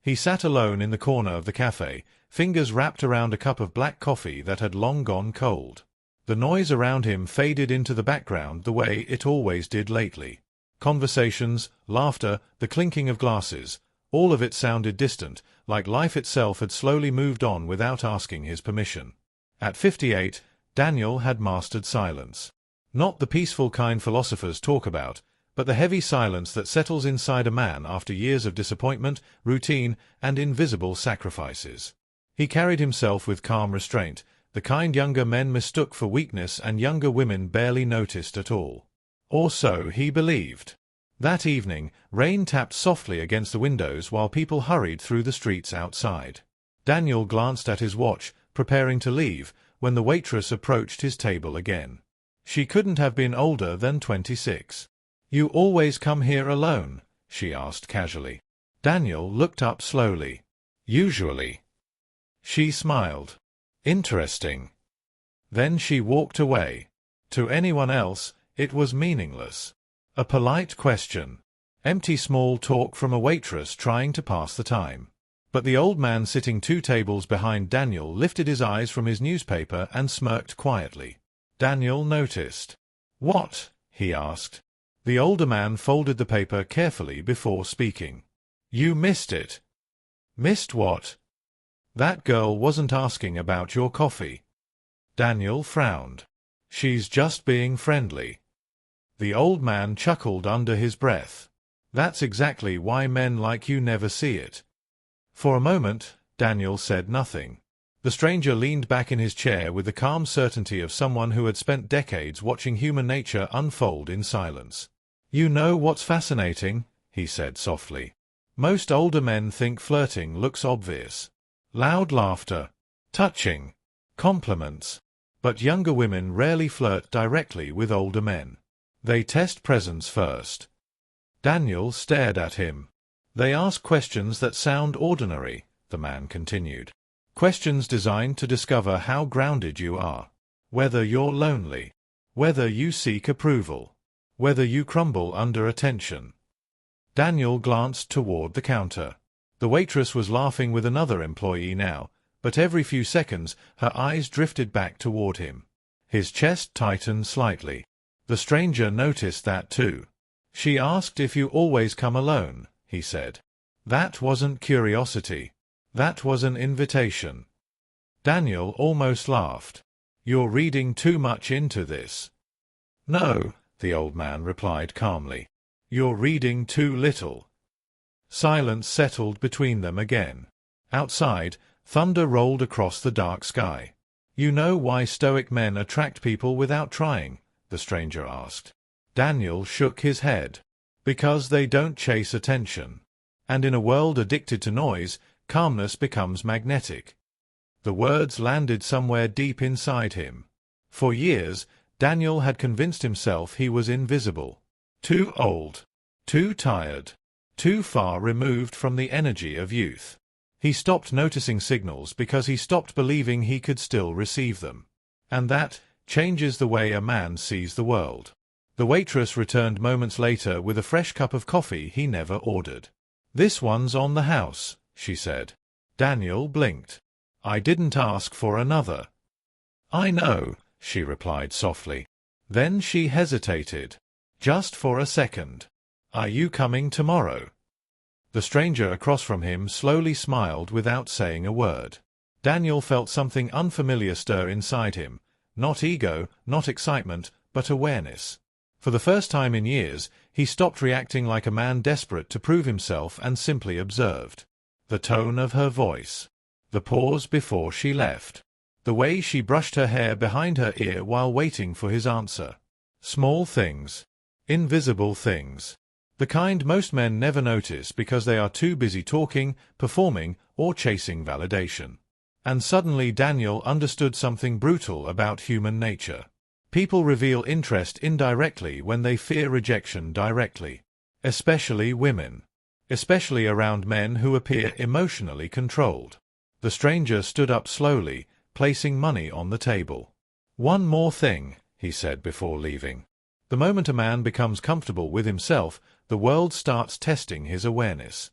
He sat alone in the corner of the cafe, fingers wrapped around a cup of black coffee that had long gone cold. The noise around him faded into the background the way it always did lately. Conversations, laughter, the clinking of glasses, all of it sounded distant, like life itself had slowly moved on without asking his permission. At 58, Daniel had mastered silence. Not the peaceful kind philosophers talk about, but the heavy silence that settles inside a man after years of disappointment, routine, and invisible sacrifices. He carried himself with calm restraint, the kind younger men mistook for weakness and younger women barely noticed at all. Or so he believed. That evening, rain tapped softly against the windows while people hurried through the streets outside. Daniel glanced at his watch, preparing to leave, when the waitress approached his table again. She couldn't have been older than 26. "You always come here alone?" she asked casually. Daniel looked up slowly. "Usually." She smiled. "Interesting." Then she walked away. To anyone else, it was meaningless. A polite question. Empty small talk from a waitress trying to pass the time. But the old man sitting 2 tables behind Daniel lifted his eyes from his newspaper and smirked quietly. Daniel noticed. "What?" he asked. The older man folded the paper carefully before speaking. "You missed it." "Missed what?" "That girl wasn't asking about your coffee." Daniel frowned. "She's just being friendly." The old man chuckled under his breath. "That's exactly why men like you never see it." For a moment, Daniel said nothing. The stranger leaned back in his chair with the calm certainty of someone who had spent decades watching human nature unfold in silence. "You know what's fascinating?" he said softly. "Most older men think flirting looks obvious. Loud laughter, touching, compliments. But younger women rarely flirt directly with older men. They test presence first." Daniel stared at him. "They ask questions that sound ordinary," the man continued. "Questions designed to discover how grounded you are. Whether you're lonely. Whether you seek approval. Whether you crumble under attention." Daniel glanced toward the counter. The waitress was laughing with another employee now, but every few seconds her eyes drifted back toward him. His chest tightened slightly. The stranger noticed that too. "She asked if you always come alone," he said. "That wasn't curiosity. That was an invitation." Daniel almost laughed. "You're reading too much into this." "No," the old man replied calmly. "You're reading too little." Silence settled between them again. Outside, thunder rolled across the dark sky. "You know why Stoic men attract people without trying?" the stranger asked. Daniel shook his head. "Because they don't chase attention. And in a world addicted to noise, calmness becomes magnetic." The words landed somewhere deep inside him. For years, Daniel had convinced himself he was invisible. Too old. Too tired. Too far removed from the energy of youth. He stopped noticing signals because he stopped believing he could still receive them. And that changes the way a man sees the world. The waitress returned moments later with a fresh cup of coffee he never ordered. "This one's on the house," she said. Daniel blinked. "I didn't ask for another." "I know," she replied softly. Then she hesitated. Just for a second. "Are you coming tomorrow?" The stranger across from him slowly smiled without saying a word. Daniel felt something unfamiliar stir inside him. Not ego, not excitement, but awareness. For the first time in years, he stopped reacting like a man desperate to prove himself and simply observed. The tone of her voice. The pause before she left. The way she brushed her hair behind her ear while waiting for his answer. Small things. Invisible things. The kind most men never notice because they are too busy talking, performing, or chasing validation. And suddenly Daniel understood something brutal about human nature. People reveal interest indirectly when they fear rejection directly. Especially women. Especially around men who appear emotionally controlled. The stranger stood up slowly, placing money on the table. "One more thing," he said before leaving. "The moment a man becomes comfortable with himself, the world starts testing his awareness."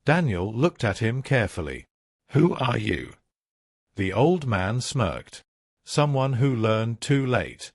Daniel looked at him carefully. "Who are you?" The old man smirked. "Someone who learned too late."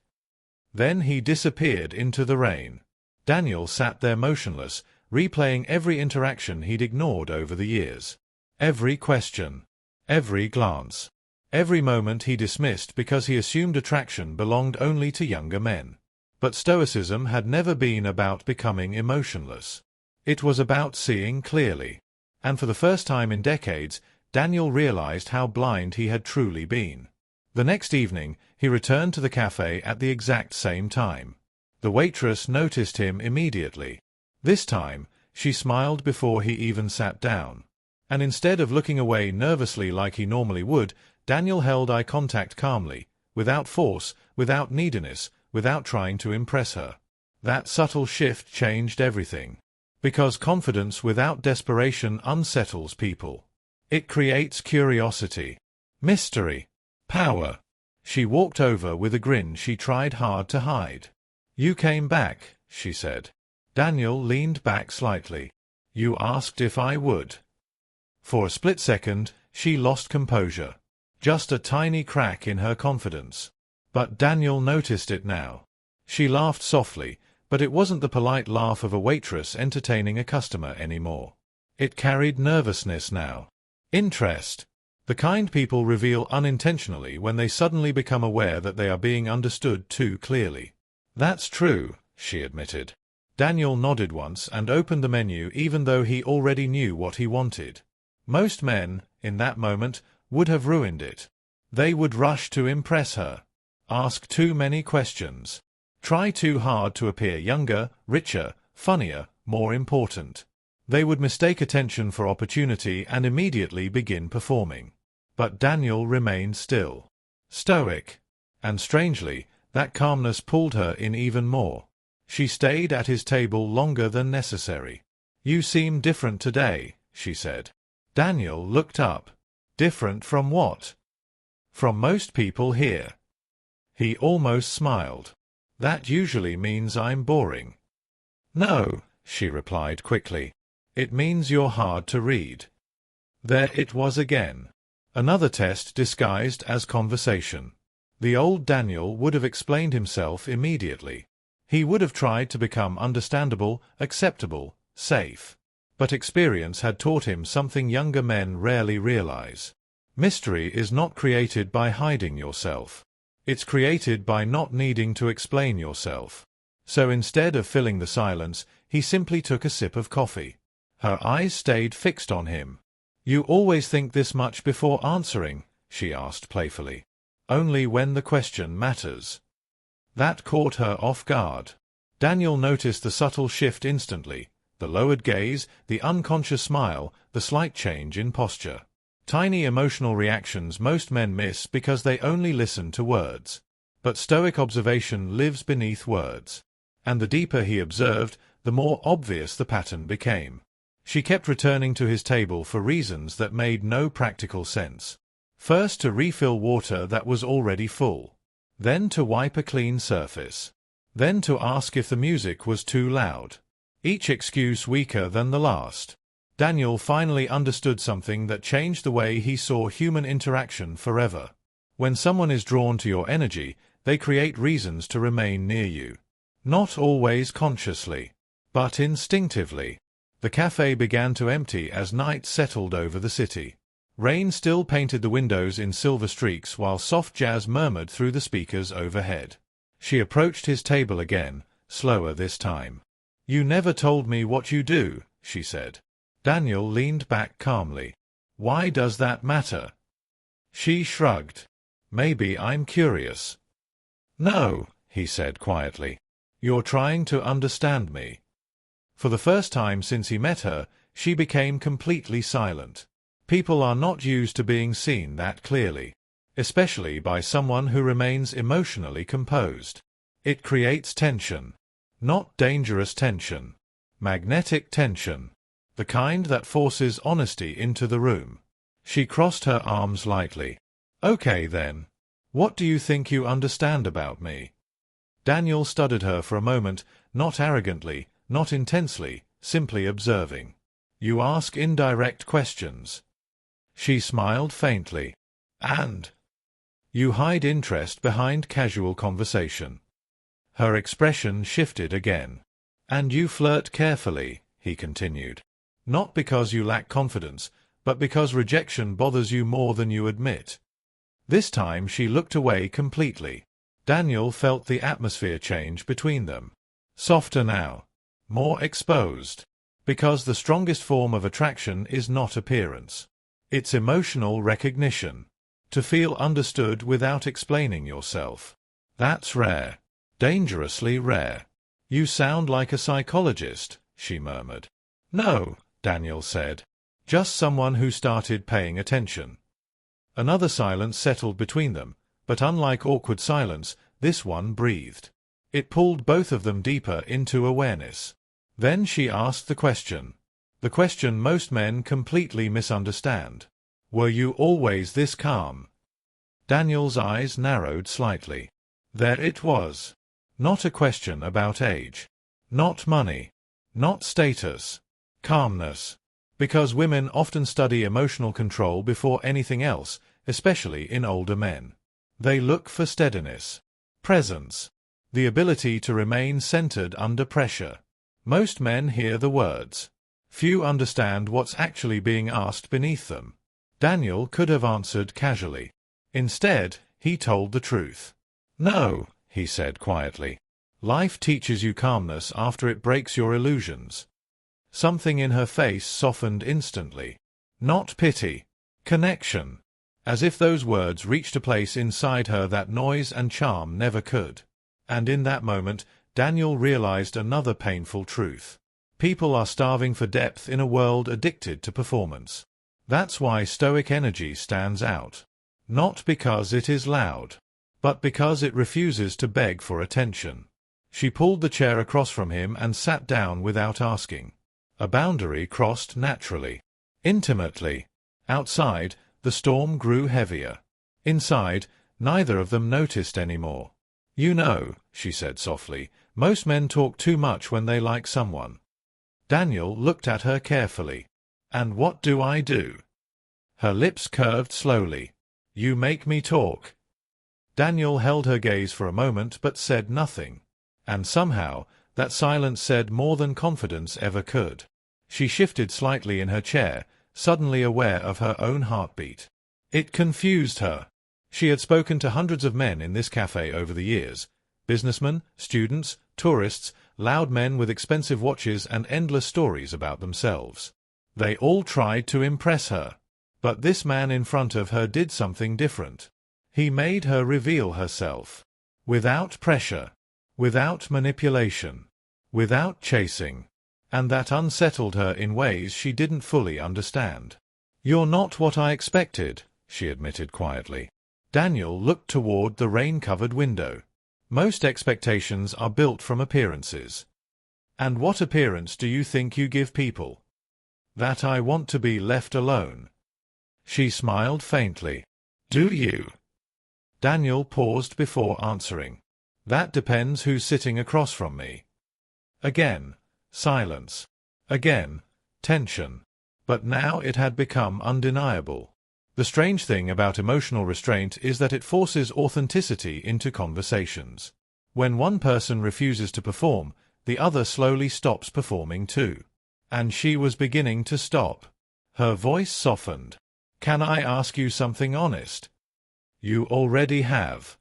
Then he disappeared into the rain. Daniel sat there motionless, replaying every interaction he'd ignored over the years. Every question. Every glance. Every moment he dismissed because he assumed attraction belonged only to younger men. But Stoicism had never been about becoming emotionless. It was about seeing clearly. And for the first time in decades, Daniel realized how blind he had truly been. The next evening, he returned to the cafe at the exact same time. The waitress noticed him immediately. This time, she smiled before he even sat down. And instead of looking away nervously like he normally would, Daniel held eye contact calmly, without force, without neediness, without trying to impress her. That subtle shift changed everything. Because confidence without desperation unsettles people. It creates curiosity, mystery, power. She walked over with a grin she tried hard to hide. "You came back," she said. Daniel leaned back slightly. "You asked if I would." For a split second, she lost composure. Just a tiny crack in her confidence. But Daniel noticed it now. She laughed softly, but it wasn't the polite laugh of a waitress entertaining a customer anymore. It carried nervousness now. Interest. The kind people reveal unintentionally when they suddenly become aware that they are being understood too clearly. "That's true," she admitted. Daniel nodded once and opened the menu even though he already knew what he wanted. Most men, in that moment, would have ruined it. They would rush to impress her. Ask too many questions. Try too hard to appear younger, richer, funnier, more important. They would mistake attention for opportunity and immediately begin performing. But Daniel remained still. Stoic. And strangely, that calmness pulled her in even more. She stayed at his table longer than necessary. "You seem different today," she said. Daniel looked up. "Different from what?" "From most people here." He almost smiled. "That usually means I'm boring." "No," she replied quickly. "It means you're hard to read." There it was again. Another test disguised as conversation. The old Daniel would have explained himself immediately. He would have tried to become understandable, acceptable, safe. But experience had taught him something younger men rarely realize. Mystery is not created by hiding yourself. It's created by not needing to explain yourself. So instead of filling the silence, he simply took a sip of coffee. Her eyes stayed fixed on him. "You always think this much before answering?" she asked playfully. "Only when the question matters." That caught her off guard. Daniel noticed the subtle shift instantly, the lowered gaze, the unconscious smile, the slight change in posture. Tiny emotional reactions most men miss because they only listen to words. But Stoic observation lives beneath words. And the deeper he observed, the more obvious the pattern became. She kept returning to his table for reasons that made no practical sense. First to refill water that was already full. Then to wipe a clean surface. Then to ask if the music was too loud. Each excuse weaker than the last. Daniel finally understood something that changed the way he saw human interaction forever. When someone is drawn to your energy, they create reasons to remain near you. Not always consciously, but instinctively. The cafe began to empty as night settled over the city. Rain still painted the windows in silver streaks while soft jazz murmured through the speakers overhead. She approached his table again, slower this time. "You never told me what you do," she said. Daniel leaned back calmly. "Why does that matter?" She shrugged. "Maybe I'm curious." "No," he said quietly. "You're trying to understand me." For the first time since he met her, she became completely silent. People are not used to being seen that clearly, especially by someone who remains emotionally composed. It creates tension. Not dangerous tension. Magnetic tension. The kind that forces honesty into the room. She crossed her arms lightly. "Okay then. What do you think you understand about me?" Daniel studied her for a moment, not arrogantly, not intensely, simply observing. You ask indirect questions. She smiled faintly. And you hide interest behind casual conversation. Her expression shifted again. And you flirt carefully, he continued. Not because you lack confidence, but because rejection bothers you more than you admit. This time she looked away completely. Daniel felt the atmosphere change between them. Softer now. More exposed. Because the strongest form of attraction is not appearance. It's emotional recognition. To feel understood without explaining yourself. That's rare. Dangerously rare. You sound like a psychologist, she murmured. No, Daniel said. Just someone who started paying attention. Another silence settled between them, but unlike awkward silence, this one breathed. It pulled both of them deeper into awareness. Then she asked the question most men completely misunderstand. Were you always this calm? Daniel's eyes narrowed slightly. There it was. Not a question about age. Not money. Not status. Calmness. Because women often study emotional control before anything else, especially in older men. They look for steadiness. Presence. The ability to remain centered under pressure. Most men hear the words. Few understand what's actually being asked beneath them. Daniel could have answered casually. Instead, he told the truth. No, he said quietly. Life teaches you calmness after it breaks your illusions. Something in her face softened instantly. Not pity. Connection. As if those words reached a place inside her that noise and charm never could. And in that moment, Daniel realized another painful truth. People are starving for depth in a world addicted to performance. That's why Stoic energy stands out. Not because it is loud, but because it refuses to beg for attention. She pulled the chair across from him and sat down without asking. A boundary crossed naturally. Intimately. Outside, the storm grew heavier. Inside, neither of them noticed any more. You know, she said softly, most men talk too much when they like someone. Daniel looked at her carefully. And what do I do? Her lips curved slowly. You make me talk. Daniel held her gaze for a moment but said nothing. And somehow, that silence said more than confidence ever could. She shifted slightly in her chair, suddenly aware of her own heartbeat. It confused her. She had spoken to hundreds of men in this cafe over the years. Businessmen, students, tourists, loud men with expensive watches and endless stories about themselves. They all tried to impress her. But this man in front of her did something different. He made her reveal herself. Without pressure. Without manipulation. Without chasing. And that unsettled her in ways she didn't fully understand. You're not what I expected, she admitted quietly. Daniel looked toward the rain-covered window. Most expectations are built from appearances. And what appearance do you think you give people? That I want to be left alone. She smiled faintly. Do you? Daniel paused before answering. That depends who's sitting across from me. Again, silence. Again, tension. But now it had become undeniable. The strange thing about emotional restraint is that it forces authenticity into conversations. When one person refuses to perform, the other slowly stops performing too. And she was beginning to stop. Her voice softened. Can I ask you something honest? You already have.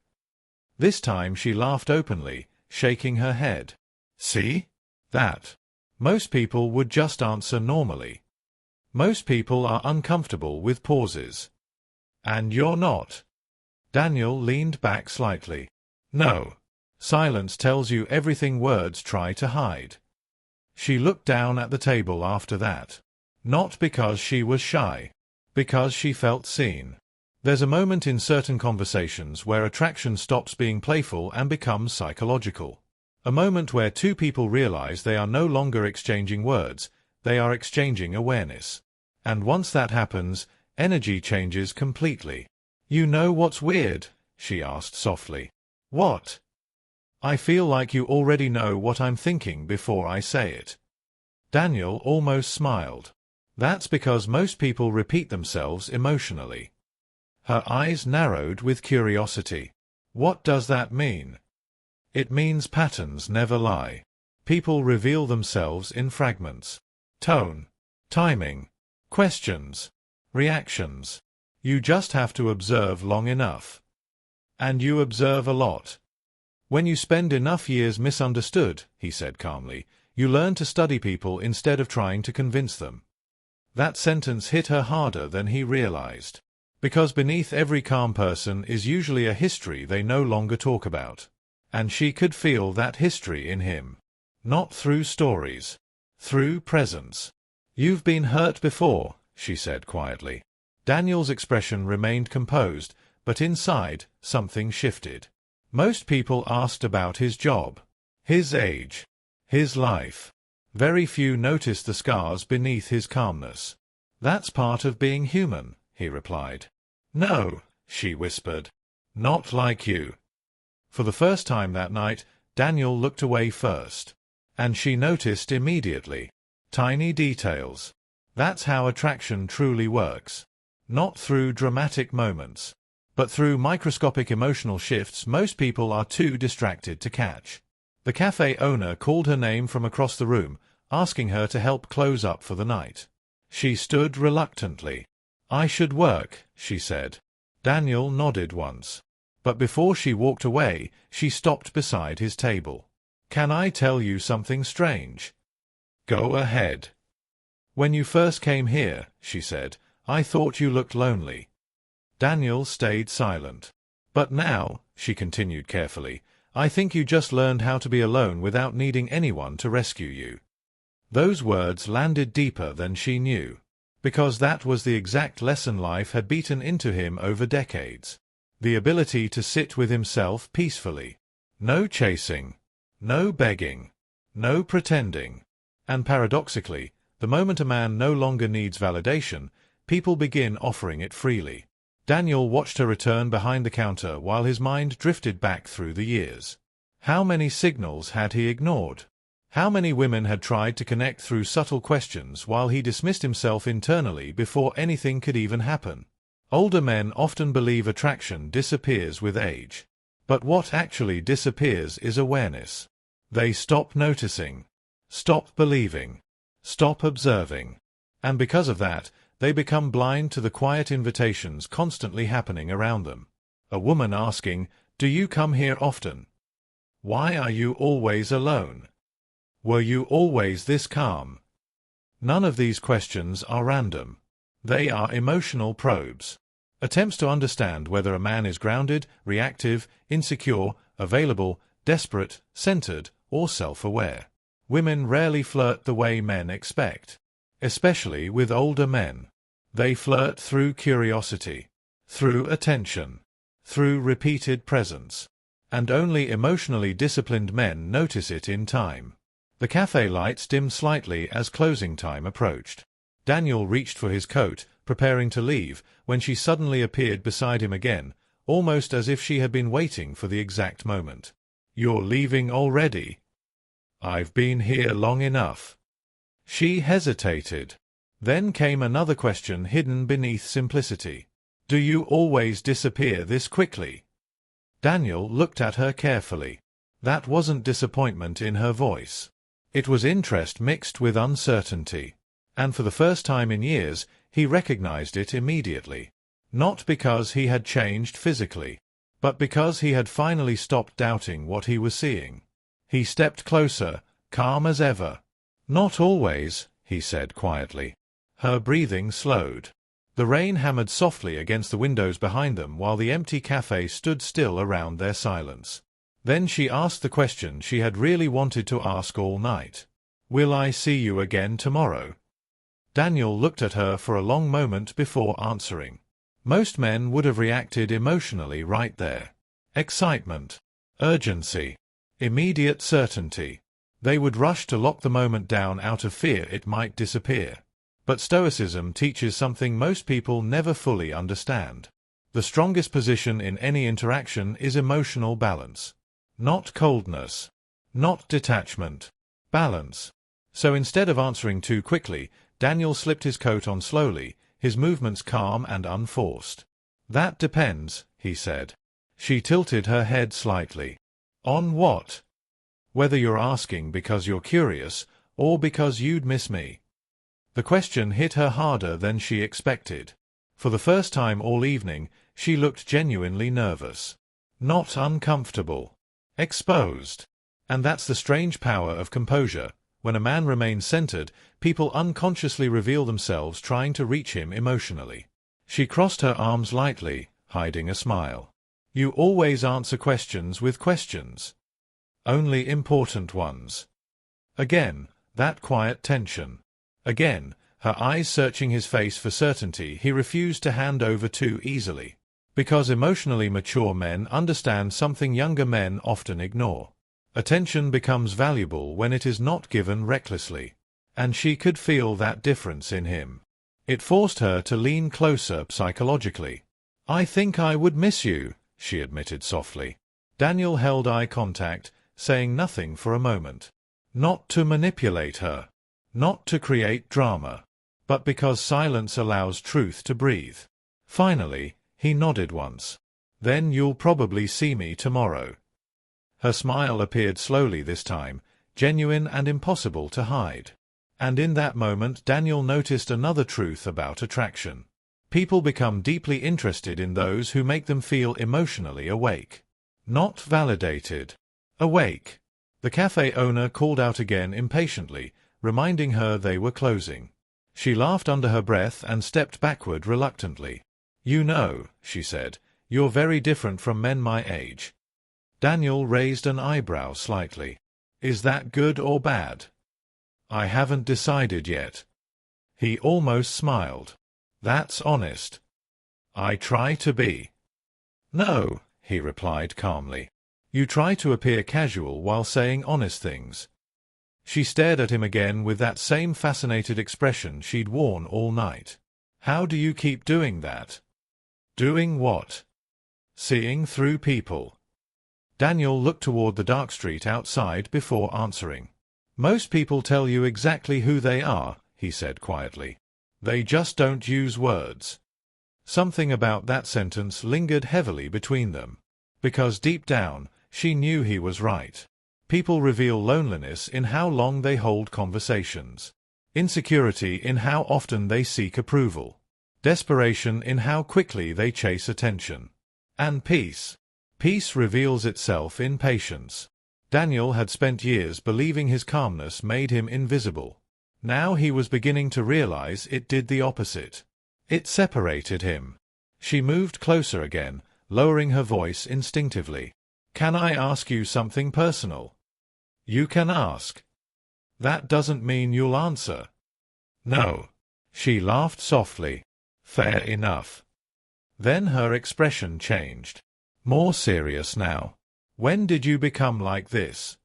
This time she laughed openly, shaking her head. See? That. Most people would just answer normally. Most people are uncomfortable with pauses. And you're not. Daniel leaned back slightly. No. Silence tells you everything words try to hide. She looked down at the table after that. Not because she was shy. Because she felt seen. There's a moment in certain conversations where attraction stops being playful and becomes psychological. A moment where two people realize they are no longer exchanging words, they are exchanging awareness. And once that happens, energy changes completely. You know what's weird? She asked softly. What? I feel like you already know what I'm thinking before I say it. Daniel almost smiled. That's because most people repeat themselves emotionally. Her eyes narrowed with curiosity. What does that mean? It means patterns never lie. People reveal themselves in fragments. Tone, timing, questions, reactions. You just have to observe long enough. And you observe a lot. When you spend enough years misunderstood, he said calmly, you learn to study people instead of trying to convince them. That sentence hit her harder than he realized. Because beneath every calm person is usually a history they no longer talk about. And she could feel that history in him. Not through stories. Through presence. You've been hurt before, she said quietly. Daniel's expression remained composed, but inside, something shifted. Most people asked about his job, his age, his life. Very few noticed the scars beneath his calmness. That's part of being human, he replied. No, she whispered. Not like you. For the first time that night, Daniel looked away first. And she noticed immediately. Tiny details. That's how attraction truly works. Not through dramatic moments, but through microscopic emotional shifts most people are too distracted to catch. The cafe owner called her name from across the room, asking her to help close up for the night. She stood reluctantly. I should work, she said. Daniel nodded once. But before she walked away, she stopped beside his table. Can I tell you something strange? Go ahead. When you first came here, she said, I thought you looked lonely. Daniel stayed silent. But now, she continued carefully, I think you just learned how to be alone without needing anyone to rescue you. Those words landed deeper than she knew, because that was the exact lesson life had beaten into him over decades. The ability to sit with himself peacefully. No chasing. No begging. No pretending. And paradoxically, the moment a man no longer needs validation, people begin offering it freely. Daniel watched her return behind the counter while his mind drifted back through the years. How many signals had he ignored? How many women had tried to connect through subtle questions while he dismissed himself internally before anything could even happen? Older men often believe attraction disappears with age. But what actually disappears is awareness. They stop noticing, stop believing, stop observing. And because of that, they become blind to the quiet invitations constantly happening around them. A woman asking, do you come here often? Why are you always alone? Were you always this calm? None of these questions are random. They are emotional probes. Attempts to understand whether a man is grounded, reactive, insecure, available, desperate, centered, or self-aware. Women rarely flirt the way men expect. Especially with older men. They flirt through curiosity, through attention, through repeated presence. And only emotionally disciplined men notice it in time. The cafe lights dimmed slightly as closing time approached. Daniel reached for his coat, preparing to leave, when she suddenly appeared beside him again, almost as if she had been waiting for the exact moment. You're leaving already? I've been here long enough. She hesitated. Then came another question hidden beneath simplicity. Do you always disappear this quickly? Daniel looked at her carefully. That wasn't disappointment in her voice. It was interest mixed with uncertainty. And for the first time in years, he recognized it immediately. Not because he had changed physically, but because he had finally stopped doubting what he was seeing. He stepped closer, calm as ever. Not always, he said quietly. Her breathing slowed. The rain hammered softly against the windows behind them while the empty cafe stood still around their silence. Then she asked the question she had really wanted to ask all night. Will I see you again tomorrow? Daniel looked at her for a long moment before answering. Most men would have reacted emotionally right there. Excitement, urgency, immediate certainty. They would rush to lock the moment down out of fear it might disappear. But Stoicism teaches something most people never fully understand. The strongest position in any interaction is emotional balance. Not coldness. Not detachment. Balance. So instead of answering too quickly, Daniel slipped his coat on slowly, his movements calm and unforced. "That depends," he said. She tilted her head slightly. "On what? Whether you're asking because you're curious, or because you'd miss me." The question hit her harder than she expected. For the first time all evening, she looked genuinely nervous. Not uncomfortable. Exposed. And that's the strange power of composure. When a man remains centered, people unconsciously reveal themselves trying to reach him emotionally. She crossed her arms lightly, hiding a smile. "You always answer questions with questions. Only important ones." Again, that quiet tension. Again, her eyes searching his face for certainty he refused to hand over too easily. Because emotionally mature men understand something younger men often ignore. Attention becomes valuable when it is not given recklessly. And she could feel that difference in him. It forced her to lean closer psychologically. "I think I would miss you," she admitted softly. Daniel held eye contact, saying nothing for a moment. Not to manipulate her. Not to create drama. But because silence allows truth to breathe. Finally, he nodded once. "Then you'll probably see me tomorrow." Her smile appeared slowly this time, genuine and impossible to hide. And in that moment Daniel noticed another truth about attraction. People become deeply interested in those who make them feel emotionally awake. Not validated. Awake. The cafe owner called out again impatiently, reminding her they were closing. She laughed under her breath and stepped backward reluctantly. "You know," she said, "you're very different from men my age." Daniel raised an eyebrow slightly. "Is that good or bad?" "I haven't decided yet." He almost smiled. "That's honest." "I try to be." "No," he replied calmly. "You try to appear casual while saying honest things." She stared at him again with that same fascinated expression she'd worn all night. "How do you keep doing that?" "Doing what?" "Seeing through people." Daniel looked toward the dark street outside before answering. "Most people tell you exactly who they are," he said quietly. "They just don't use words." Something about that sentence lingered heavily between them. Because deep down, she knew he was right. People reveal loneliness in how long they hold conversations. Insecurity in how often they seek approval. Desperation in how quickly they chase attention. And peace. Peace reveals itself in patience. Daniel had spent years believing his calmness made him invisible. Now he was beginning to realize it did the opposite. It separated him. She moved closer again, lowering her voice instinctively. "Can I ask you something personal?" "You can ask." "That doesn't mean you'll answer." "No." She laughed softly. "Fair enough." Then her expression changed. More serious now. "When did you become like this?"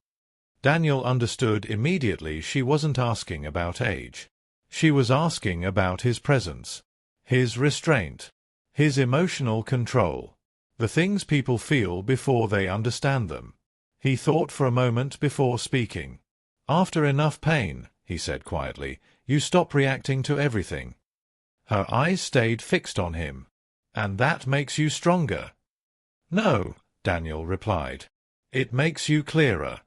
Daniel understood immediately she wasn't asking about age. She was asking about his presence. His restraint. His emotional control. The things people feel before they understand them. He thought for a moment before speaking. "After enough pain," he said quietly, "you stop reacting to everything." Her eyes stayed fixed on him. "And that makes you stronger." "No," Daniel replied. "It makes you clearer."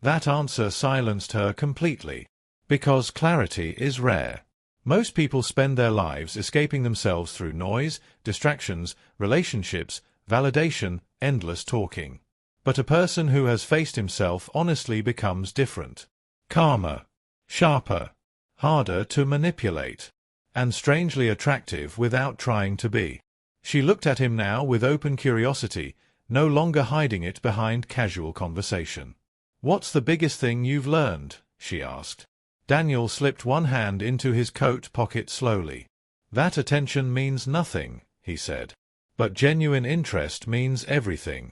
That answer silenced her completely. Because clarity is rare. Most people spend their lives escaping themselves through noise, distractions, relationships, validation, endless talking. But a person who has faced himself honestly becomes different. Calmer. Sharper. Harder to manipulate. And strangely attractive without trying to be. She looked at him now with open curiosity, no longer hiding it behind casual conversation. "What's the biggest thing you've learned?" she asked. Daniel slipped one hand into his coat pocket slowly. "That attention means nothing," he said. "But genuine interest means everything."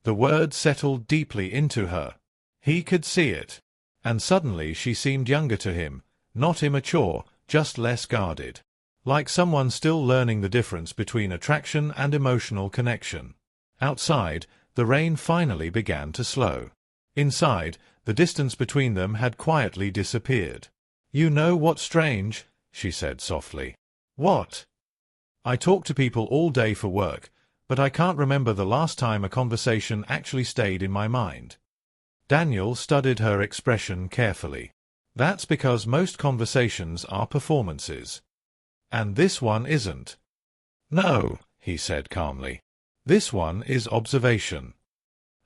The word settled deeply into her. He could see it. And suddenly she seemed younger to him, not immature, just less guarded. Like someone still learning the difference between attraction and emotional connection. Outside, the rain finally began to slow. Inside, the distance between them had quietly disappeared. You know what's strange? She said softly. What? I talk to people all day for work, but I can't remember the last time a conversation actually stayed in my mind. Daniel studied her expression carefully. That's because most conversations are performances. And this one isn't. No, he said calmly. This one is observation.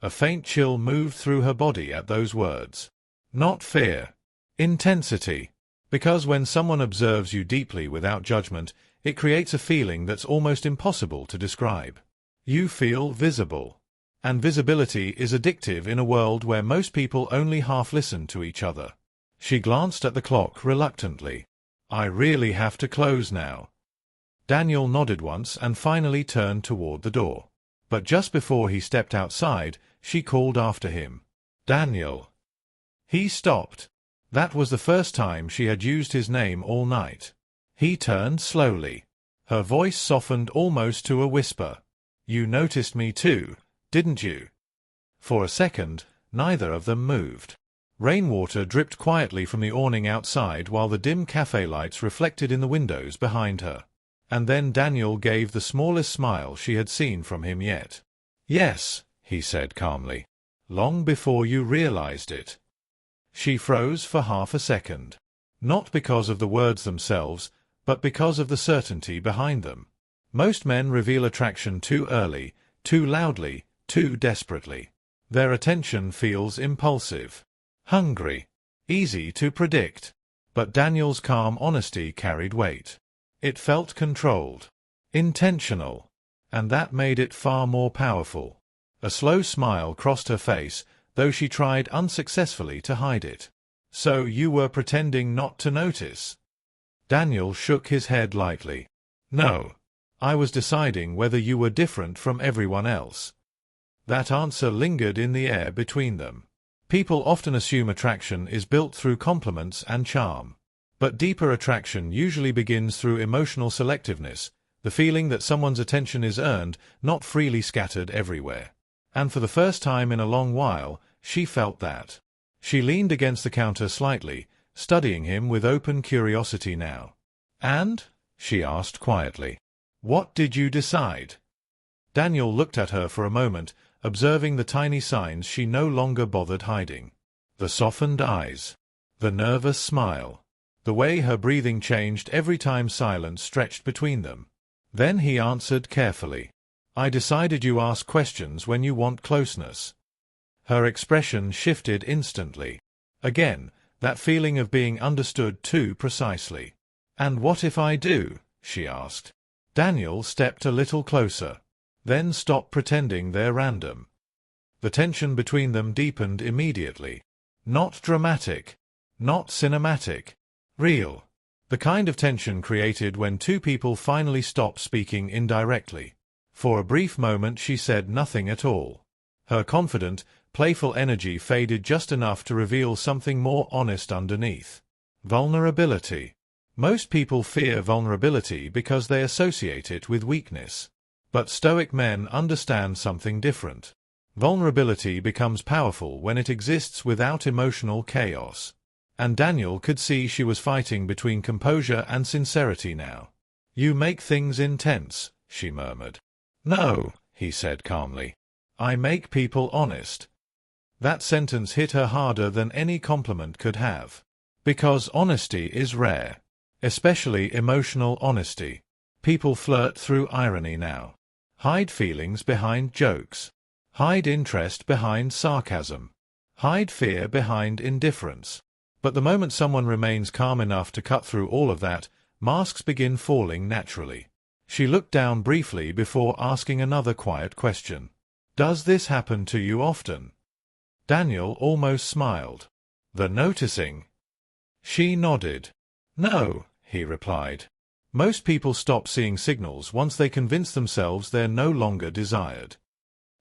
A faint chill moved through her body at those words. Not fear. Intensity. Because when someone observes you deeply without judgment, it creates a feeling that's almost impossible to describe. You feel visible. And visibility is addictive in a world where most people only half listen to each other. She glanced at the clock reluctantly. I really have to close now. Daniel nodded once and finally turned toward the door. But just before he stepped outside, she called after him. Daniel. He stopped. That was the first time she had used his name all night. He turned slowly. Her voice softened almost to a whisper. You noticed me too, didn't you? For a second, neither of them moved. Rainwater dripped quietly from the awning outside while the dim cafe lights reflected in the windows behind her. And then Daniel gave the smallest smile she had seen from him yet. Yes, he said calmly. Long before you realized it. She froze for half a second. Not because of the words themselves, but because of the certainty behind them. Most men reveal attraction too early, too loudly, too desperately. Their attention feels impulsive, hungry, easy to predict. But Daniel's calm honesty carried weight. It felt controlled, intentional, and that made it far more powerful. A slow smile crossed her face, though she tried unsuccessfully to hide it. So you were pretending not to notice? Daniel shook his head lightly. No. I was deciding whether you were different from everyone else. That answer lingered in the air between them. People often assume attraction is built through compliments and charm. But deeper attraction usually begins through emotional selectiveness, the feeling that someone's attention is earned, not freely scattered everywhere. And for the first time in a long while, she felt that. She leaned against the counter slightly, studying him with open curiosity now. And? She asked quietly. What did you decide? Daniel looked at her for a moment, observing the tiny signs she no longer bothered hiding. The softened eyes. The nervous smile. The way her breathing changed every time silence stretched between them. Then he answered carefully. I decided you ask questions when you want closeness. Her expression shifted instantly. Again, that feeling of being understood too precisely. And what if I do? She asked. Daniel stepped a little closer, then stopped pretending they're random. The tension between them deepened immediately. Not dramatic, not cinematic, real. The kind of tension created when two people finally stop speaking indirectly. For a brief moment she said nothing at all. Her confident, playful energy faded just enough to reveal something more honest underneath. Vulnerability. Most people fear vulnerability because they associate it with weakness. But Stoic men understand something different. Vulnerability becomes powerful when it exists without emotional chaos. And Daniel could see she was fighting between composure and sincerity now. You make things intense, she murmured. No, he said calmly. I make people honest. That sentence hit her harder than any compliment could have. Because honesty is rare. Especially emotional honesty. People flirt through irony now. Hide feelings behind jokes. Hide interest behind sarcasm. Hide fear behind indifference. But the moment someone remains calm enough to cut through all of that, masks begin falling naturally. She looked down briefly before asking another quiet question. Does this happen to you often? Daniel almost smiled. The noticing? She nodded. No, he replied. Most people stop seeing signals once they convince themselves they're no longer desired.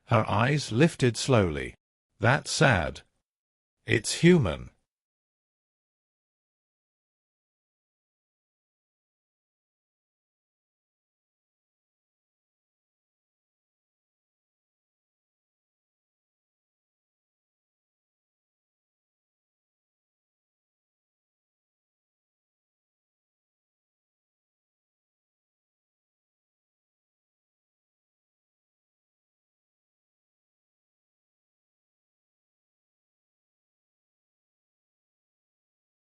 Her eyes lifted slowly. That's sad. It's human.